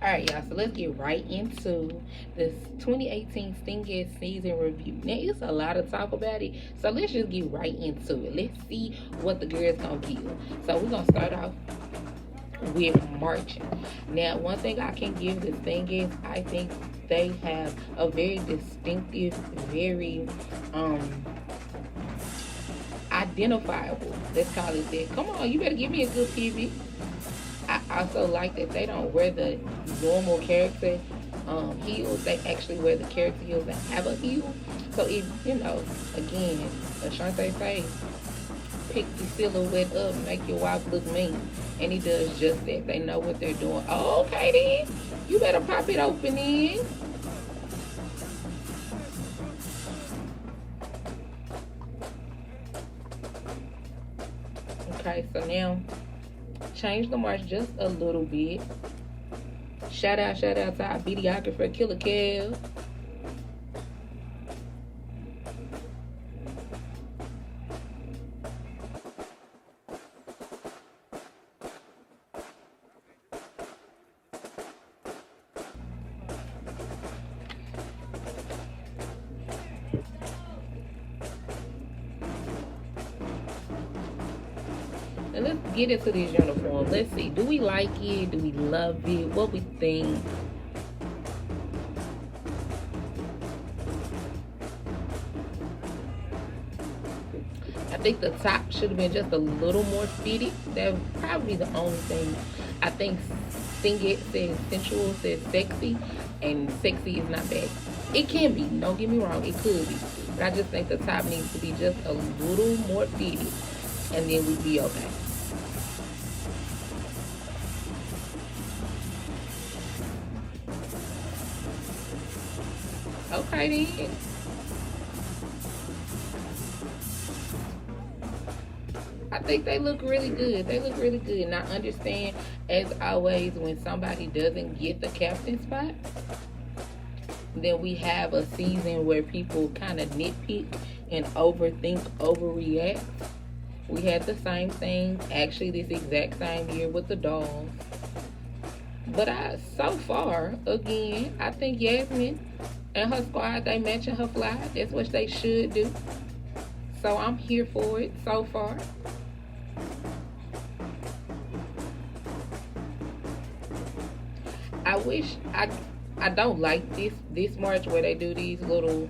All right, y'all, so let's get right into this 2018 Stingettes season review. Now, it's a lot of talk about it, so let's just get right into it. Let's see what the girls gonna give. So we're gonna start off with marching. Now, one thing I can give this thing is I think they have a very distinctive, very identifiable. Let's call it that. Come on, you better give me a good pivot. I also like that they don't wear the normal character heels. They actually wear the character heels that have a heel. So if you know, again, Ashante say, pick the silhouette up, make your wife look mean, and he does just that. They know what they're doing. Oh, okay then, you better pop it open in. Okay, so now change the march just a little bit. Shout out to our videographer, Killer Kev. And let's get into this uniform. Let's see. Do we like it? Do we love it? What we think? I think the top should have been just a little more fitted. That would probably be the only thing. I think Stingettes says sensual, says sexy, and sexy is not bad. It can be, don't get me wrong, it could be. But I just think the top needs to be just a little more fitted, and then we'd be okay. Okay then. I think they look really good. They look really good. And I understand, as always, when somebody doesn't get the captain spot, then we have a season where people kind of nitpick and overthink, overreact. We had the same thing, actually, this exact same year with the dolls. But so far, again, I think Yasmin and her squad, they matching her fly. That's what they should do. So I'm here for it so far. I wish I don't like this march where they do these little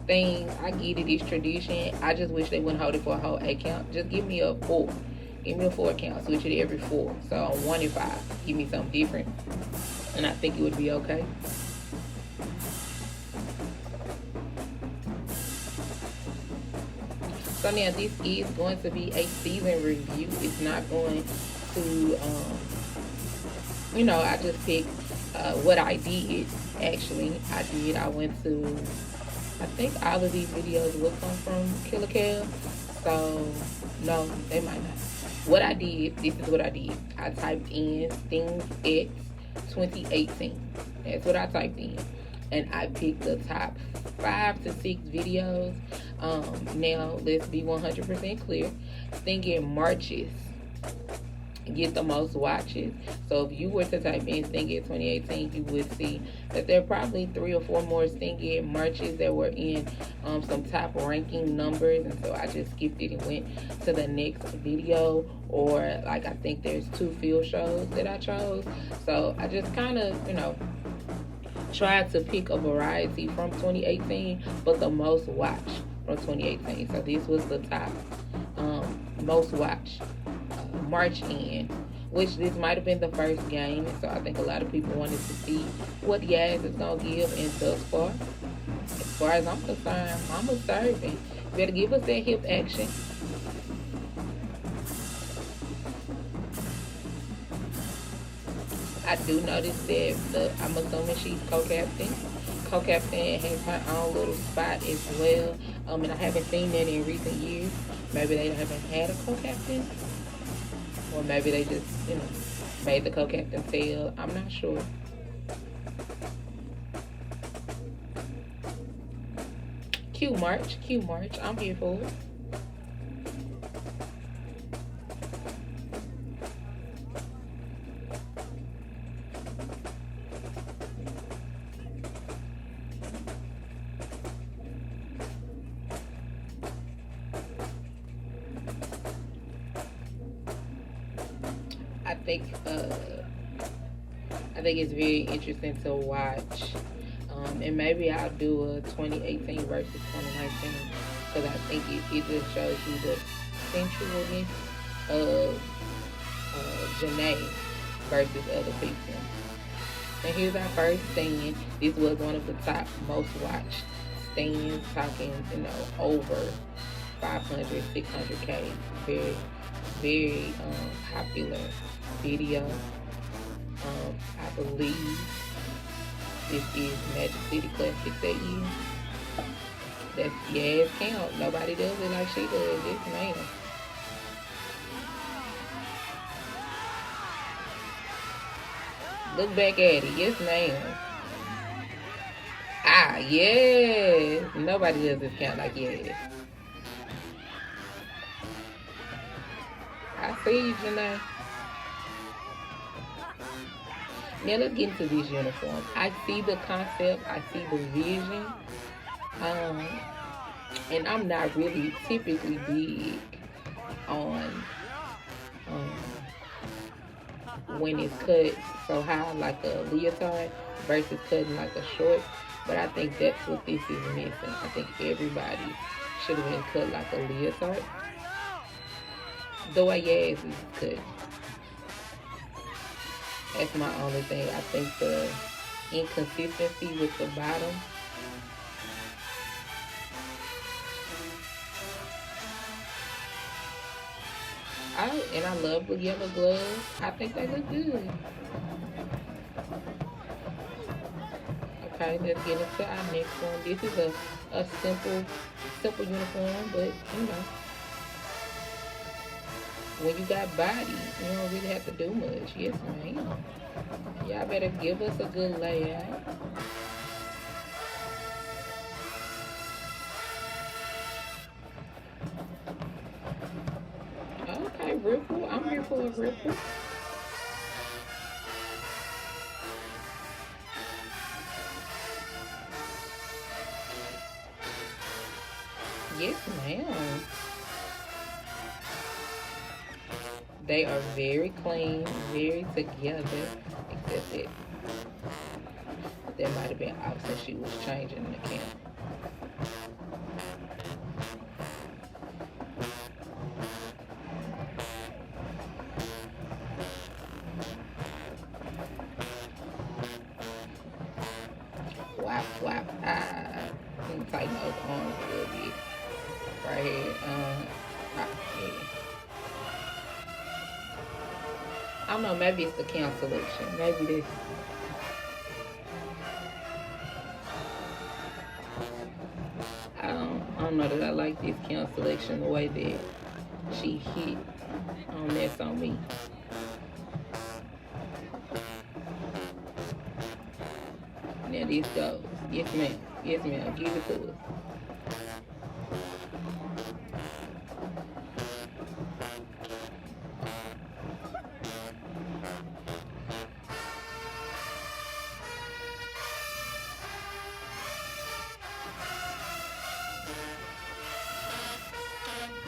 things. I get it, it's tradition. I just wish they wouldn't hold it for a whole 8 count. Just give me a 4. Give me a 4 count. Switch it every 4. So on 1 and 5, give me something different, and I think it would be okay. So now this is going to be a season review. It's not going to, I just picked what I did. Actually, I went to, I think all of these videos will come from Killer Cal. So, no, they might not. What I did, this is what I did. I typed in Stingettes 2018. That's what I typed in. And I picked the top 5 to 6 videos. Now, let's be 100% clear. Stingette marches get the most watches. So if you were to type in Stingette 2018, you would see that there are probably 3 or 4 more Stingette marches that were in some top ranking numbers. And so I just skipped it and went to the next video. Or like, I think there's 2 field shows that I chose. So I just kind of, tried to pick a variety from 2018, but the most watched from 2018. So this was the top most watched March in, which this might have been the first game. And so I think a lot of people wanted to see what Yaz is going to give. And thus far, as far as I'm concerned, Mama's serving. Better give us that hip action. I do notice that I'm assuming she's co-captain. Co-captain has her own little spot as well. And I haven't seen that in recent years. Maybe they haven't had a co-captain. Or maybe they just, made the co-captain tail. I'm not sure. Q March. I'm here for it. think it's very interesting to watch. And maybe I'll do a 2018 versus 2019 because I think it just shows you the sensualness of Janae versus other people. And here's our first stand. This was one of the top most watched stands, talking, over 500, 600K. Very, very popular video. I believe this is Magic City Classic that year. That's yes, count. Nobody does it like she does. Yes, ma'am. Look back at it. Yes, ma'am. Ah, yes. Nobody does this count like yes. I see you, Janae. Now let's get into this uniform. I see the concept. I see the vision. And I'm not really typically big on when it's cut so high like a leotard versus cutting like a short. But I think that's what this is missing. I think everybody should have been cut like a leotard. The way your ass is cut. That's my only thing. I think the inconsistency with the bottom. And I love the yellow gloves. I think they look good. Okay, let's get into our next one. This is a simple uniform, but when you got body, you don't really have to do much. Yes, ma'am. Y'all better give us a good layout. Okay, ripple. I'm here for a ripple. Yes, ma'am. They are very clean, very together, except that there might have been off since she was changing the camera. Whap, whap, ah. Let me tighten those arms a little bit. Right here. Yeah. I don't know, maybe it's the count selection. Maybe this. I don't know that I like this count selection the way that she hit on this on me. Now this goes. Yes, ma'am. Yes, ma'am. Give it to us.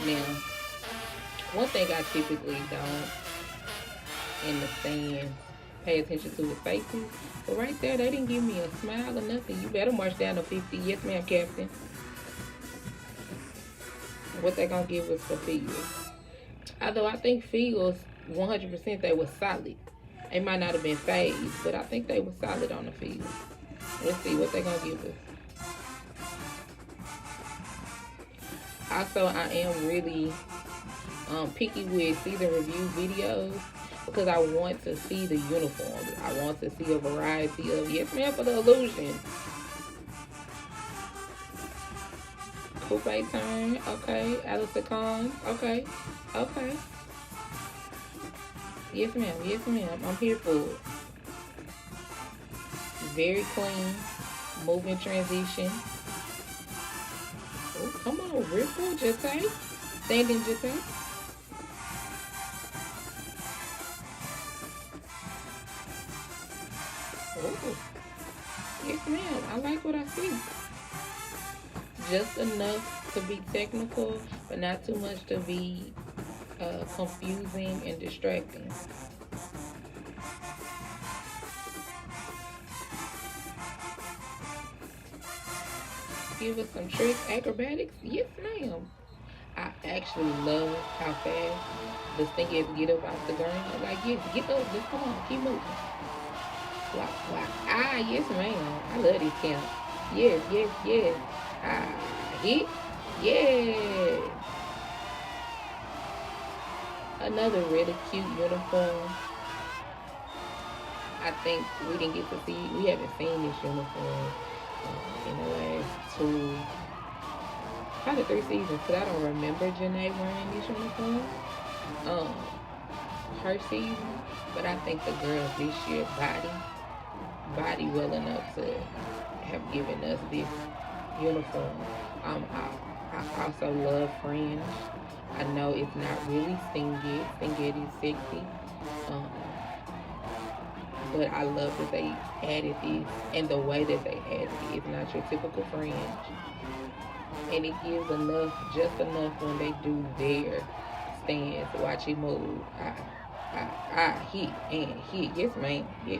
Now, one thing I typically don't in the stand pay attention to is faces. But right there, they didn't give me a smile or nothing. You better march down to 50. Yes, ma'am, Captain. What they gonna give us for feels? Although I think feels 100% they were solid. They might not have been phased, but I think they were solid on the field. Let's see what they gonna give us. Also, I am really picky with season review videos because I want to see the uniforms. I want to see a variety of, yes ma'am, for the illusion. Coupe turn, okay. Alistair Khan, okay. Okay. Yes ma'am, I'm here for it. Very clean, moving transition. Oh, come on, ripple, just say. Standing, just say. Oh, yes ma'am, I like what I see. Just enough to be technical, but not too much to be confusing and distracting. give us some tricks, acrobatics. Yes, ma'am. I actually love how fast the Stingettes get up off the ground. Like, yes, get up, just come on, keep moving. Wow, wow. Ah, yes, ma'am. I love this camp. Yes, yes, yes. Ah, hit. Yes. Another really cute uniform. I think we didn't get to see, we haven't seen this uniform in the last two, probably 3 seasons, because I don't remember Janae wearing this uniform. Um, her season, but I think the girls this year body well enough to have given us this uniform. I also love Fringe. I know it's not really Stingette. Stingette is sexy. Um, but I love that they added this, and the way that they added it is not your typical Fringe. And it gives enough, just enough when they do their stance, watch it move. I hit and hit. Yes, ma'am. Yeah.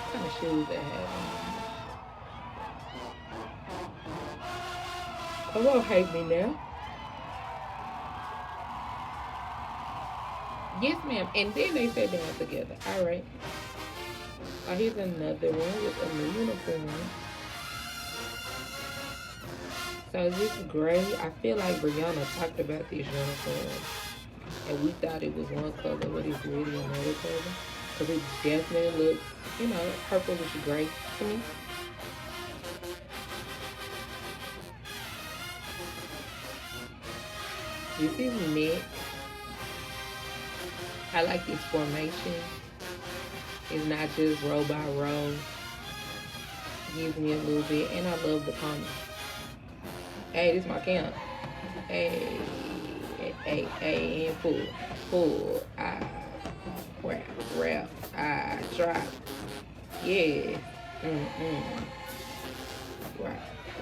What kind of shoes they have on? Come on, hate me now. Yes, ma'am. And then they sat down together. All right. Oh, here's another one with a new uniform. So this gray, I feel like Brianna talked about this uniform, and we thought it was one color, but it's really another color. Because it definitely looks, you know, purplish gray to me. This is neck. I like this formation. It's not just row by row. Gives me a little bit, and I love the pony. Hey, this is my camp. Hey, hey, and pull. I wrap. I drop. Yes.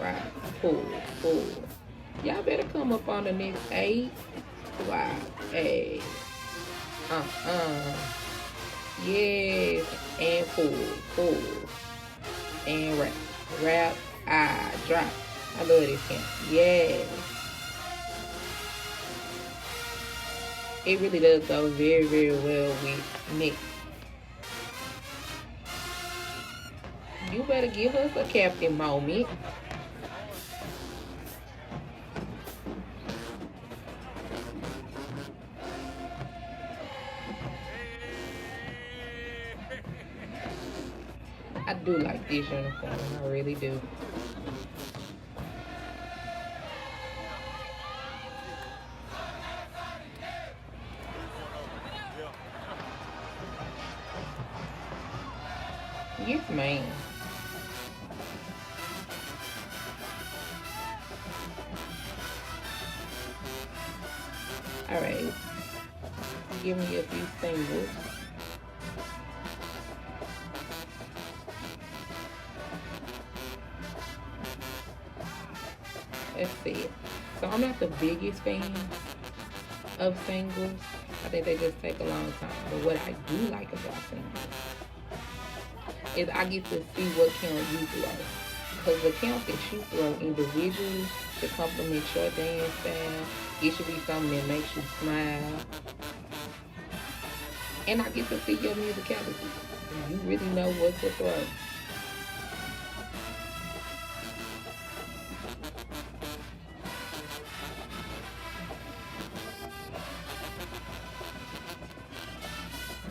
Right. Pull. Y'all better come up on the next 8. Wow. Hey. Yes. And pull. And wrap. I drop. I love this camp. Yes. It really does go very, very well with Nick. You better give us a captain moment. I do like this uniform. I really do. Yes, ma'am. All right. Give me a few singles. Let's see. So I'm not the biggest fan of singles. I think they just take a long time. But what I do like about singles is I get to see what count you throw. Because the count that you throw individually to complement your dance style, it should be something that makes you smile. And I get to see your musicality. You really know what to throw.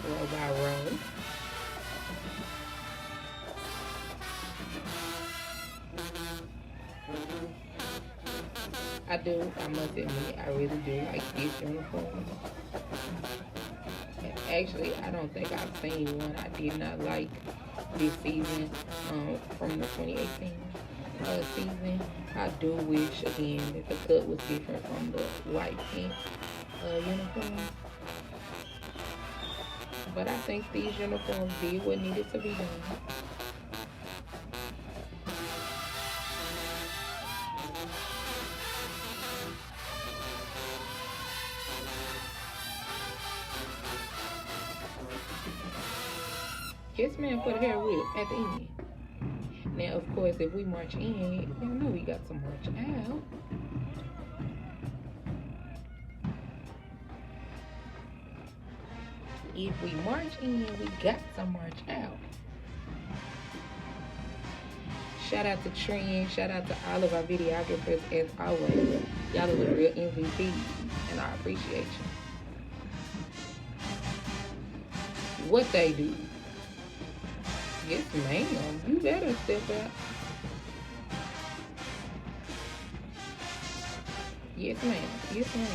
Row by row. I must admit, I really do like this uniform. And actually, I don't think I've seen one I did not like this season from the 2018 season. I do wish, again, that the cut was different from the white pink uniform. But I think these uniforms did what needed to be done. Yes, ma'am, for the hair whip at the end. Now, of course, if we march in, y'all know we got to march out. If we march in, we got to march out. Shout out to Trend. Shout out to all of our videographers as always. Y'all are the real MVP, and I appreciate you. What they do? Yes, ma'am. You better step out. Yes, ma'am. Yes, ma'am.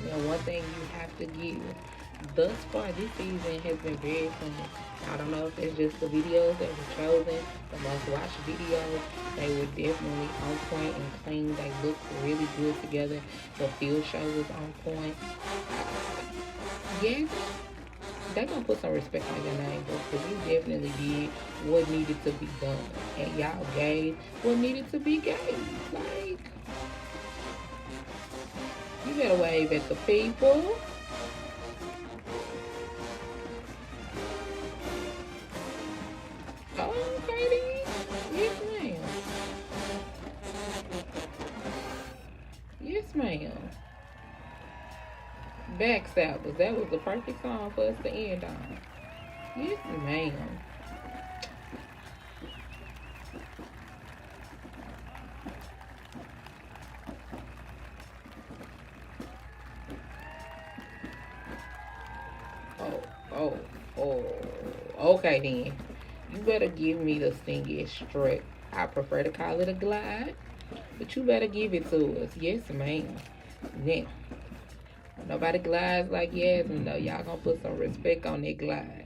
Now, one thing you have to give, thus far this season has been very fun. I don't know if it's just the videos that were chosen, the most watched videos. They were definitely on point and clean. They looked really good together. The field show was on point. Yes, they're gonna put some respect on your name, bro, because you definitely did what needed to be done. And y'all gave what needed to be gave. Like, you better wave at the people. Oh, okay then. Yes, ma'am. Yes, ma'am. Backstabbers. That was the perfect song for us to end on. Yes, ma'am. Oh, oh, oh. Okay then. You better give me the Stingettes strut. I prefer to call it a glide, but you better give it to us. Yes, ma'am. Now, nobody glides like Yasmin though. Y'all gonna put some respect on that glide.